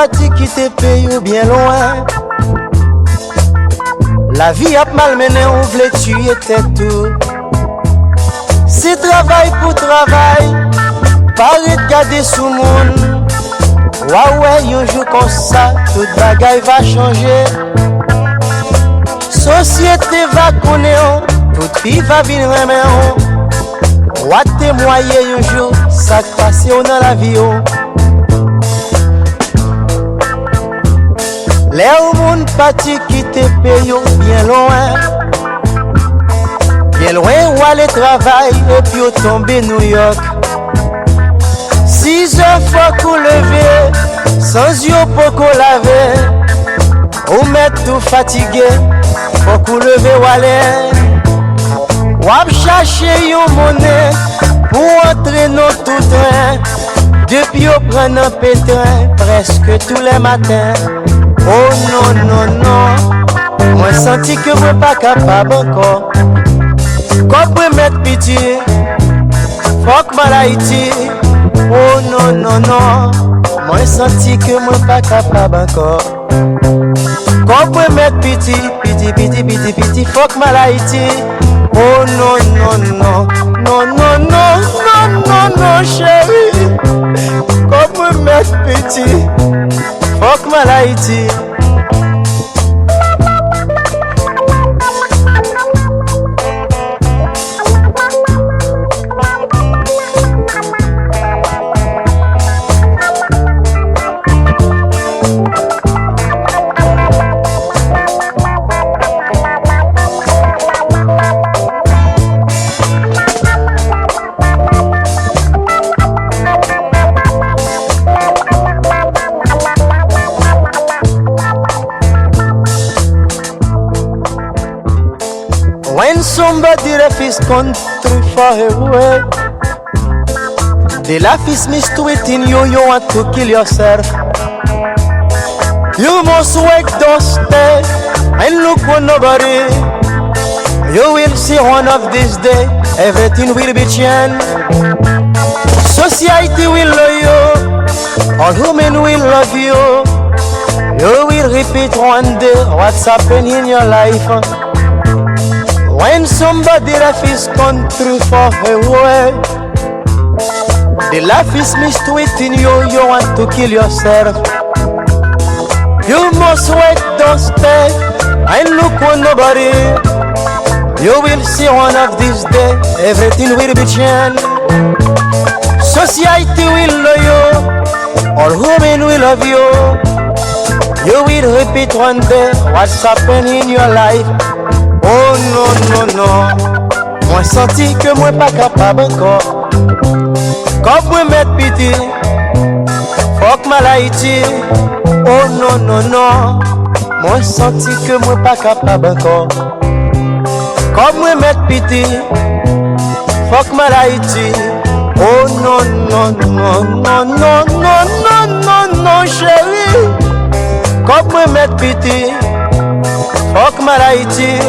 parti quitter pays ou bien loin. La vie a malmené, on voulait tuer tout. Si travail pour travail, paraît de garder sous monde. Ouais, un jour comme ça, toute bagaille va changer. Société va connaître, toute fille va venir remettre. Ou témoigner un jour, ça qui passe dans la vie. Les gens partis quitter pays bien loin. Bien loin où aller travailler et puis tomber New York. 6 heures faut qu'on lever, sans yeux pour qu'on laver. Ou mettre tout fatigué, faut qu'on lever ou aller. Ou chercher une monnaie pour entrer dans tout train. Depuis on prend un pétrin presque tous les matins. Oh non, non, non, moi senti que moi pas capable encore. Quand je mettre pitié, fuck Malaïti. Oh non, non, non, moi senti que moi pas capable encore. Quand je mettre pitié, pitié, fuck Malaïti. Oh non, non, non, non, non, non, non, non, non, chérie. Quand je mettre pitié, fuck Malaïti. When somebody left his country far away, the life is mistreating you, you want to kill yourself. You must wake, don't stay, and look for nobody. You will see one of these days, everything will be changed. Society will love you, all women will love you. You will repeat one day what's happened in your life. When somebody left his country far away, the life is mistreating you, you want to kill yourself. You must wait, don't stay, and look for nobody. You will see one of these days, everything will be changed. Society will love you, all women will love you. You will repeat one day what's happened in your life. Oh non, non, non, moi senti que moi pas capable encore. Quand moi mettre pitié, fuck Malaïti. Oh non, non, non, moi senti que moi pas capable encore. Quand moi mettre pitié, fuck Malaïti. Oh non, non, non, non, non, non, non, non, non, chérie. Quand moi mettre pitié, fuck Malaïti.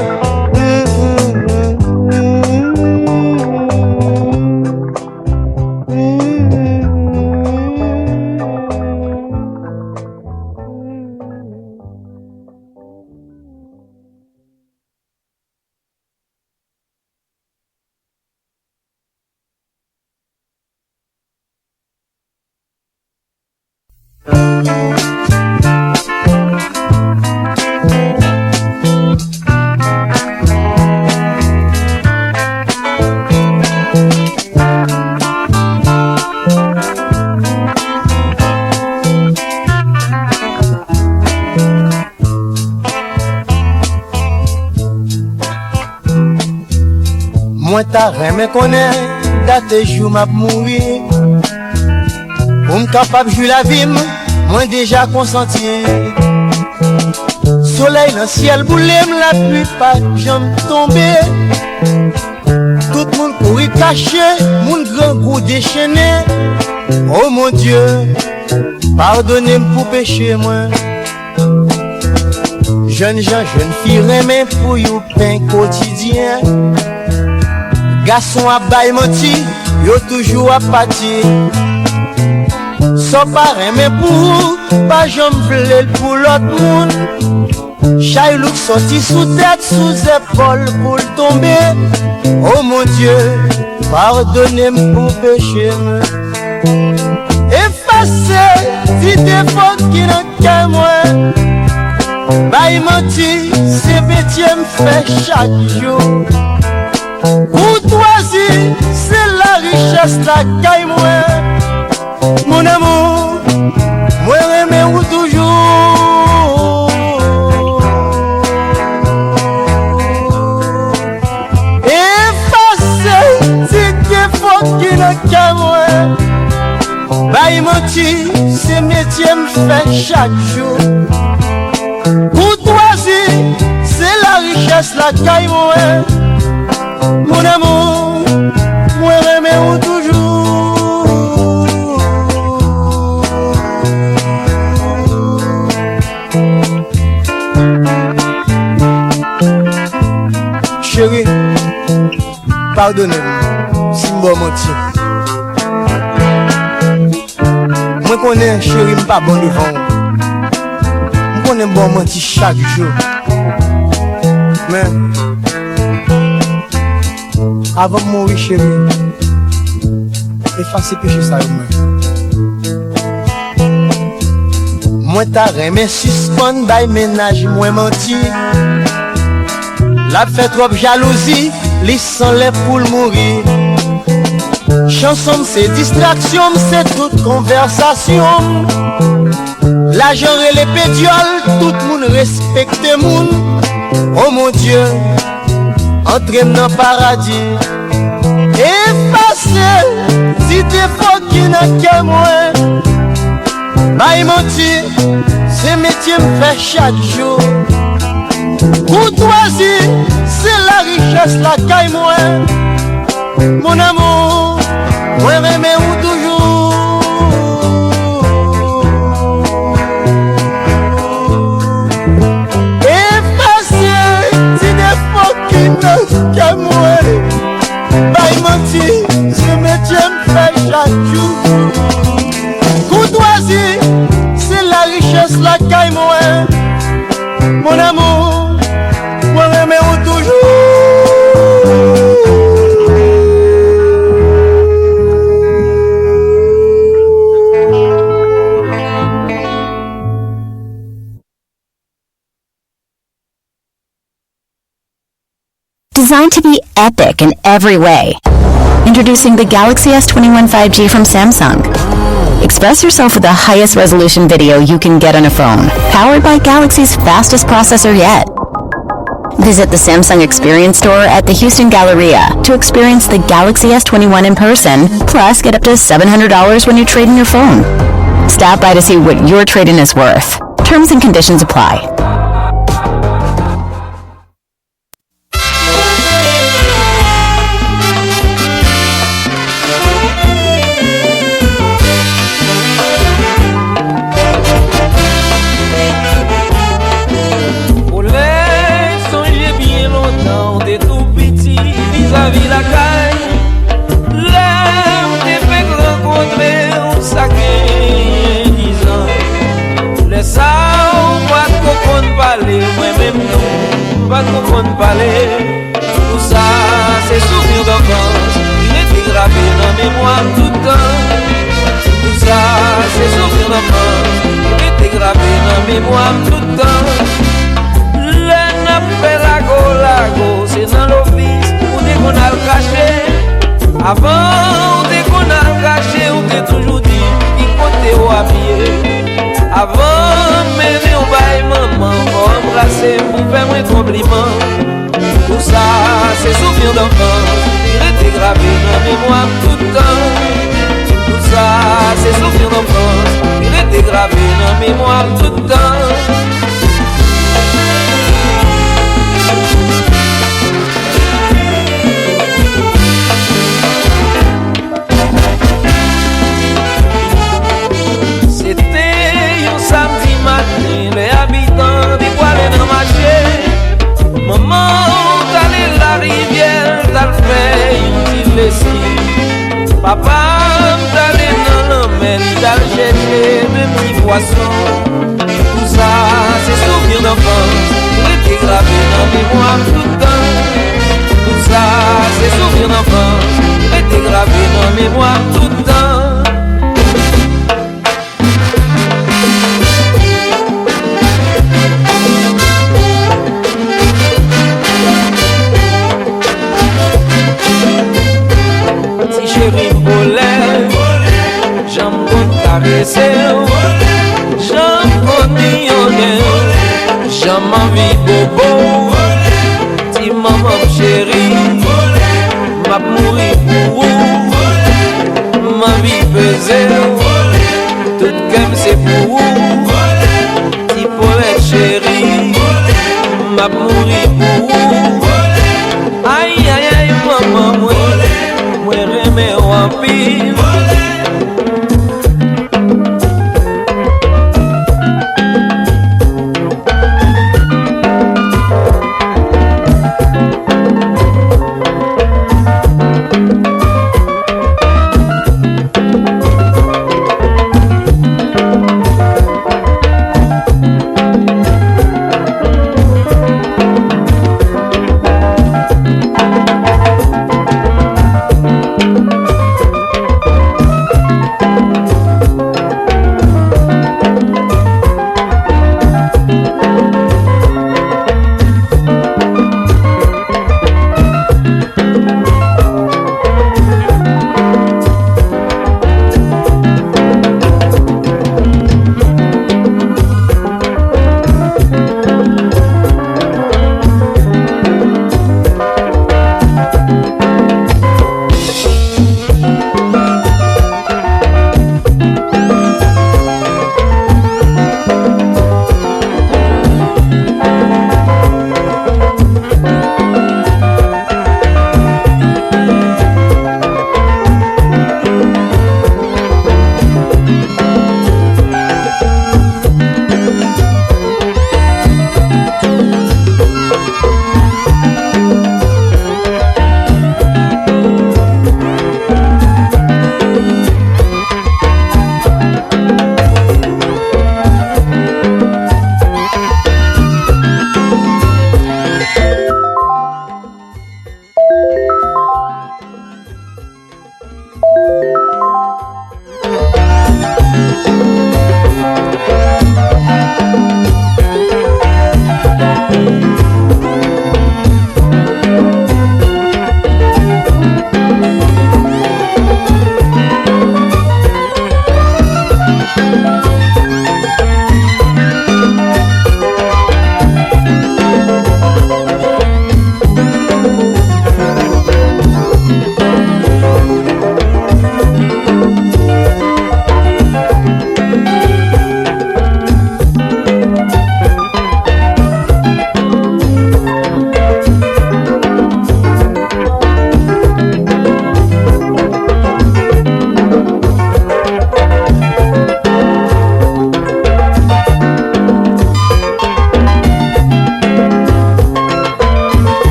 Moi ta remè konè, date jou m'ap mouri. Pour m'capable jouer la vie, moi déjà consenti. Soleil dans ciel boulé, la pluie pas jamais tombé. Tout le monde courir caché, mon grand goût déchaîné. Oh mon Dieu, pardonnez-moi pour pécher moi. Jeunes gens, jeunes filles, remè pour yon pain quotidien. Garçon à bail menti, yo toujours à pâtir. sans parrain mais pour pas j'en vle pour l'autre monde. Chaylouk sorti sous tête, sous épaule pour tomber. Oh mon Dieu, pardonnez-moi pour péché. Effacez, si défaut qui n'en qu'à moi. Bail menti, c'est métier m'fait chaque jour. Courtoisie, c'est la richesse la caille moi. Mon amour, moi remets ou toujours. Effacez, si défaut qui n'en qu'à moi. Bail menti, c'est métier m'fait chaque jour. Courtoisie, c'est la richesse la caille moi. Mon amour, moi remets ou toujours. Chérie, pardonnez-moi si je menti. Moi connais chérie, pas bon devant. Moi connais bon menti chaque jour. Mais avant de mourir chérie, effacez péché ça moi t'as remé suspendre bail ménage, moi menti. La fait trop jalousie, les sans les poules mourir. Chanson c'est distraction, c'est toute conversation. L'argent et les pédioles, tout le monde respecte le monde. Oh mon Dieu, entrez dans le paradis. Effacez, si t'es fort qui n'a qu'à moi. Bail menti, c'est métier me fait chaque jour. Courtoisie, c'est la richesse la caille moi. Mon amour, moi remets ou toujours. Effacez, si des faux qui n'a qu'à moi. Bail menti, ce métier me fait chaque jour. Courtoisie, c'est la richesse la caille moi. Mon amour, moi remets ou toujours. Designed to be epic in every way. Introducing the Galaxy S21 5G from Samsung. Express yourself with the highest resolution video you can get on a phone, powered by Galaxy's fastest processor yet. Visit the Samsung Experience Store at the Houston Galleria to experience the Galaxy S21 in person, plus get up to $700 when you trade in your phone. Stop by to see what your trade-in is worth. Terms and conditions apply. Vis-à-vis la caille, là on t'est fait rencontrer un sacré 10 ans. Les ça, on va comprendre parler, moi-même non, pas comprendre parler. Tout ça, c'est souvenir d'enfance, il était gravé dans la mémoire tout le temps. Tout ça, c'est souvenir d'enfance, il était gravé dans la mémoire tout le temps. Le nappé lago, c'est dans l'office. On a le caché. Avant, dès qu'on a le caché, on t'a toujours dit qu'il comptait au habillé. Avant, mais on va y maman, pour embrasser, pour faire un compliment. Tout ça, c'est souvenir d'enfance, il était gravé dans la mémoire tout le temps. Tout ça, c'est souvenir d'enfance, il était gravé dans la mémoire tout le temps. Les habitants des poils dans ma chair. Maman, t'allais la rivière, t'as le fait, il dit laissé. Papa, t'allais dans la mer, d'aller chercher de petits poissons. Tout ça, c'est souvenirs d'enfance, rester gravé dans mémoire tout le temps. Tout ça, c'est souvenirs d'enfance, rester gravé dans mémoire tout le temps. Si chérie volait, j'aime qu'on caresser, j'aime qu'on millionnaire, j'aime ma vie bobo, si maman chérie, m'a mouri pour vous, ma vie pesée, tout comme c'est pour vous, si Paulette chérie, m'a mouri